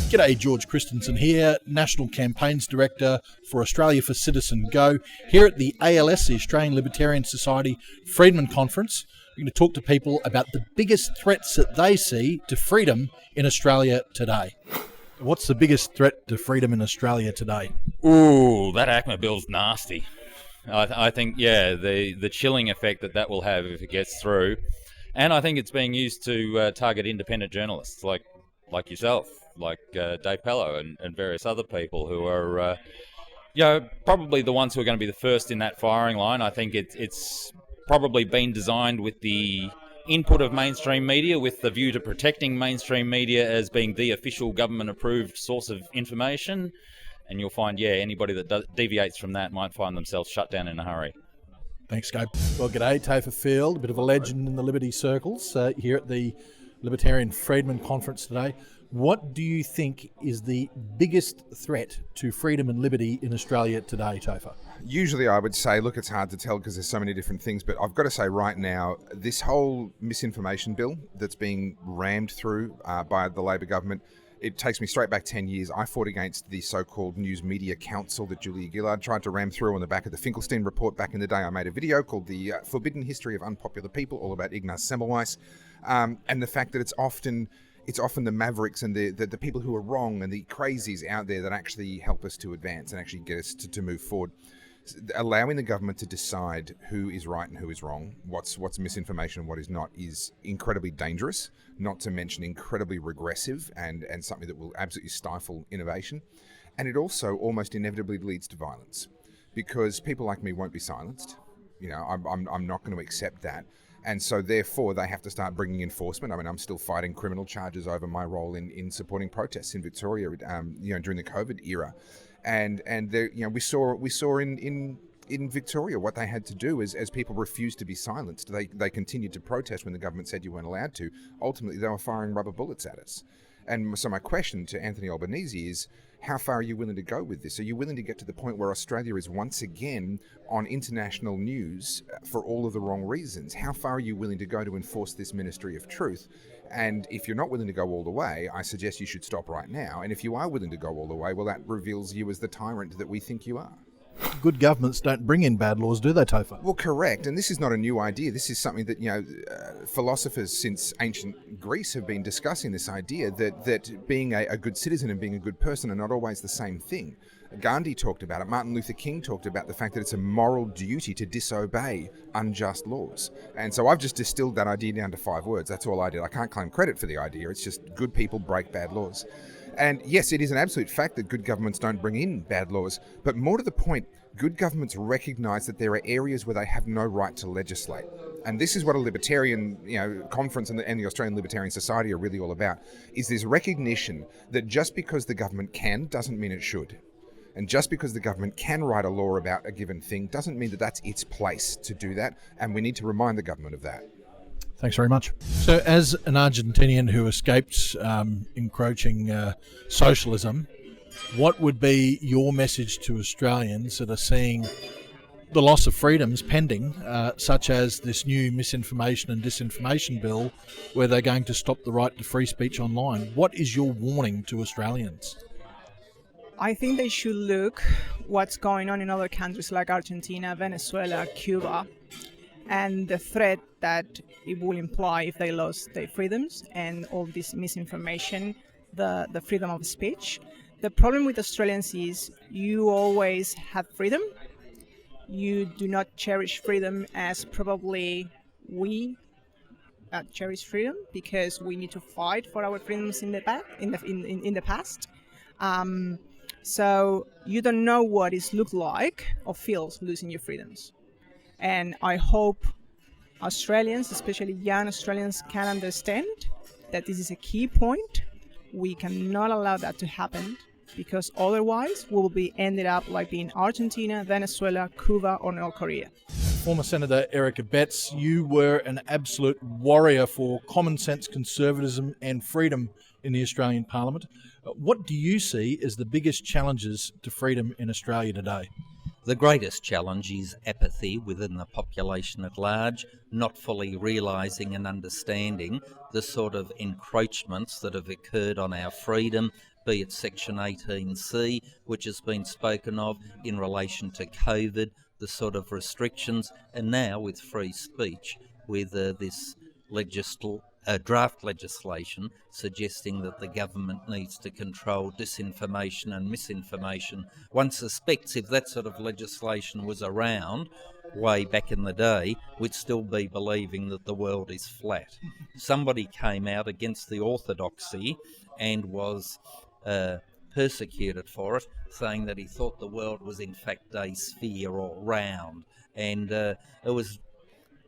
G'day, George Christensen here, National Campaigns Director for Australia for CitizenGO, here at the ALS, the Australian Libertarian Society Friedman Conference. We're going to talk to people about the biggest threats that they see to freedom in Australia today. What's the biggest threat to freedom in Australia today? Ooh, that ACMA bill's nasty. I think, the chilling effect that will have if it gets through. And I think it's being used to target independent journalists like yourself, like Dave Pello and various other people who are, probably the ones who are going to be the first in that firing line. I think it's probably been designed with the input of mainstream media, with the view to protecting mainstream media as being the official government-approved source of information. And you'll find, anybody that deviates from that might find themselves shut down in a hurry. Thanks, Gabe. Well, g'day, Tafe Field, a bit of a legend in the Liberty circles here at the Libertarian Friedman Conference today. What do you think is the biggest threat to freedom and liberty in Australia today, Tafe? Usually I would say, look, it's hard to tell because there's so many different things, but I've got to say right now, this whole misinformation bill that's being rammed through by the Labor government, it takes me straight back 10 years. I fought against the so-called News Media Council that Julia Gillard tried to ram through on the back of the Finkelstein report back in the day. I made a video called The Forbidden History of Unpopular People, all about Ignaz Semmelweis, and the fact that it's often the mavericks and the people who are wrong and the crazies out there that actually help us to advance and actually get us to move forward. Allowing the government to decide who is right and who is wrong, what's misinformation and what is not, is incredibly dangerous, not to mention incredibly regressive and something that will absolutely stifle innovation. And it also almost inevitably leads to violence, because people like me won't be silenced. I'm not going to accept that. And so therefore they have to start bringing enforcement. I mean, I'm still fighting criminal charges over my role in supporting protests in Victoria, during the COVID era. And there, we saw in Victoria what they had to do as people refused to be silenced. They continued to protest when the government said you weren't allowed to. Ultimately, they were firing rubber bullets at us. And so my question to Anthony Albanese is, how far are you willing to go with this? Are you willing to get to the point where Australia is once again on international news for all of the wrong reasons? How far are you willing to go to enforce this ministry of truth? And if you're not willing to go all the way, I suggest you should stop right now. And if you are willing to go all the way, well, that reveals you as the tyrant that we think you are. Good governments don't bring in bad laws, do they, Tafe? Well, correct. And this is not a new idea. This is something that, philosophers since ancient Greece have been discussing, this idea that being a good citizen and being a good person are not always the same thing. Gandhi talked about it. Martin Luther King talked about the fact that it's a moral duty to disobey unjust laws. And so I've just distilled that idea down to 5 words. That's all I did. I can't claim credit for the idea. It's just good people break bad laws. And yes, it is an absolute fact that good governments don't bring in bad laws, but more to the point, good governments recognise that there are areas where they have no right to legislate. And this is what a libertarian conference and the Australian Libertarian Society are really all about, is this recognition that just because the government can doesn't mean it should. And just because the government can write a law about a given thing doesn't mean that that's its place to do that, and we need to remind the government of that. Thanks very much. So as an Argentinian who escaped encroaching socialism, what would be your message to Australians that are seeing the loss of freedoms pending, such as this new misinformation and disinformation bill, where they're going to stop the right to free speech online? What is your warning to Australians? I think they should look what's going on in other countries like Argentina, Venezuela, Cuba, and the threat that it will imply if they lost their freedoms and all this misinformation, the freedom of speech. The problem with Australians is you always have freedom. You do not cherish freedom as probably we cherish freedom, because we need to fight for our freedoms in the past. So you don't know what it looks like or feels losing your freedoms. And I hope Australians, especially young Australians, can understand that this is a key point. We cannot allow that to happen, because otherwise we will be ended up like being Argentina, Venezuela, Cuba, or North Korea. Former Senator Erica Betts, you were an absolute warrior for common sense conservatism and freedom in the Australian Parliament. What do you see as the biggest challenges to freedom in Australia today? The greatest challenge is apathy within the population at large, not fully realising and understanding the sort of encroachments that have occurred on our freedom, be it Section 18C, which has been spoken of in relation to COVID, the sort of restrictions, and now with free speech, with this draft legislation suggesting that the government needs to control disinformation and misinformation. One suspects if that sort of legislation was around way back in the day, we'd still be believing that the world is flat. Somebody came out against the orthodoxy and was persecuted for it, saying that he thought the world was in fact a sphere or round, and it was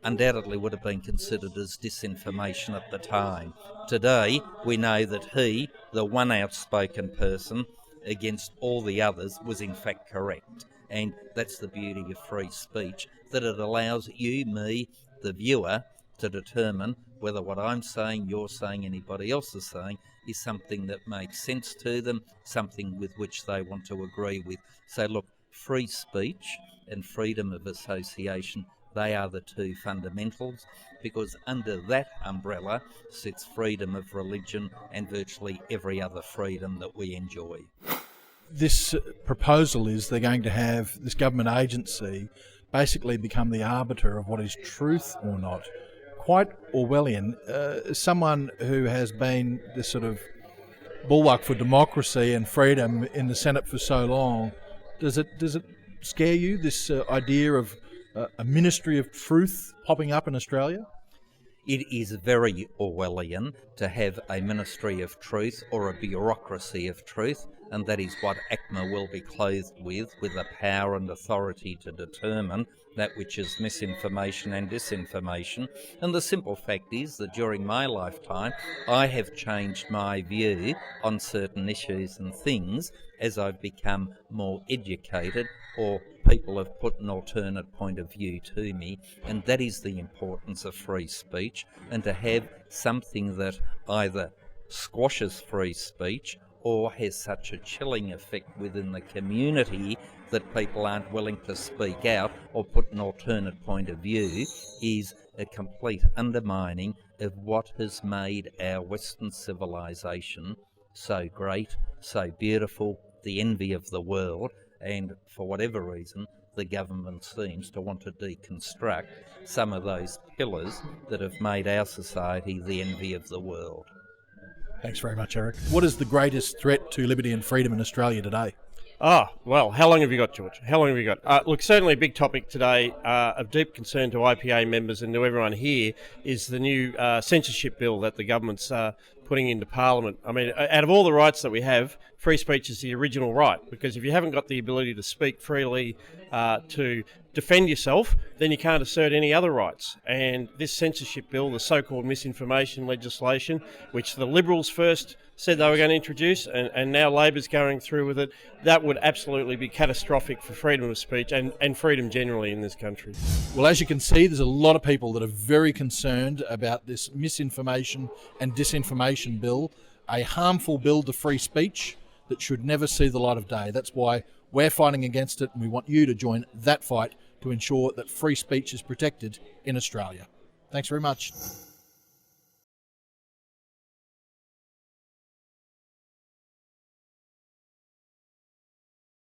undoubtedly would have been considered as disinformation at the time. Today, we know that he, the one outspoken person against all the others, was in fact correct. And that's the beauty of free speech, that it allows you, me, the viewer, to determine whether what I'm saying, you're saying, anybody else is saying, is something that makes sense to them, something with which they want to agree with. So look, free speech and freedom of association, they are the two fundamentals, because under that umbrella sits freedom of religion and virtually every other freedom that we enjoy. This proposal is they're going to have this government agency basically become the arbiter of what is truth or not. Quite Orwellian. Someone who has been this sort of bulwark for democracy and freedom in the Senate for so long, does it scare you, this idea of a ministry of truth popping up in Australia? It is very Orwellian to have a ministry of truth or a bureaucracy of truth, and that is what ACMA will be clothed with the power and authority to determine that which is misinformation and disinformation. And the simple fact is that during my lifetime, I have changed my view on certain issues and things as I've become more educated, or people have put an alternate point of view to me, and that is the importance of free speech, and to have something that either squashes free speech or has such a chilling effect within the community that people aren't willing to speak out or put an alternate point of view is a complete undermining of what has made our Western civilization so great, so beautiful, the envy of the world. And for whatever reason, the government seems to want to deconstruct some of those pillars that have made our society the envy of the world. Thanks very much, Eric. What is the greatest threat to liberty and freedom in Australia today? Well, how long have you got, George? How long have you got? Look, certainly a big topic today of deep concern to IPA members and to everyone here is the new censorship bill that the government's putting into Parliament. I mean, out of all the rights that we have, free speech is the original right, because if you haven't got the ability to speak freely, to defend yourself, then you can't assert any other rights. And this censorship bill, the so-called misinformation legislation, which the Liberals first said they were going to introduce, and now Labor's going through with it, that would absolutely be catastrophic for freedom of speech and freedom generally in this country. Well, as you can see, there's a lot of people that are very concerned about this misinformation and disinformation bill, a harmful bill to free speech that should never see the light of day. That's why we're fighting against it, and we want you to join that fight to ensure that free speech is protected in Australia. Thanks very much.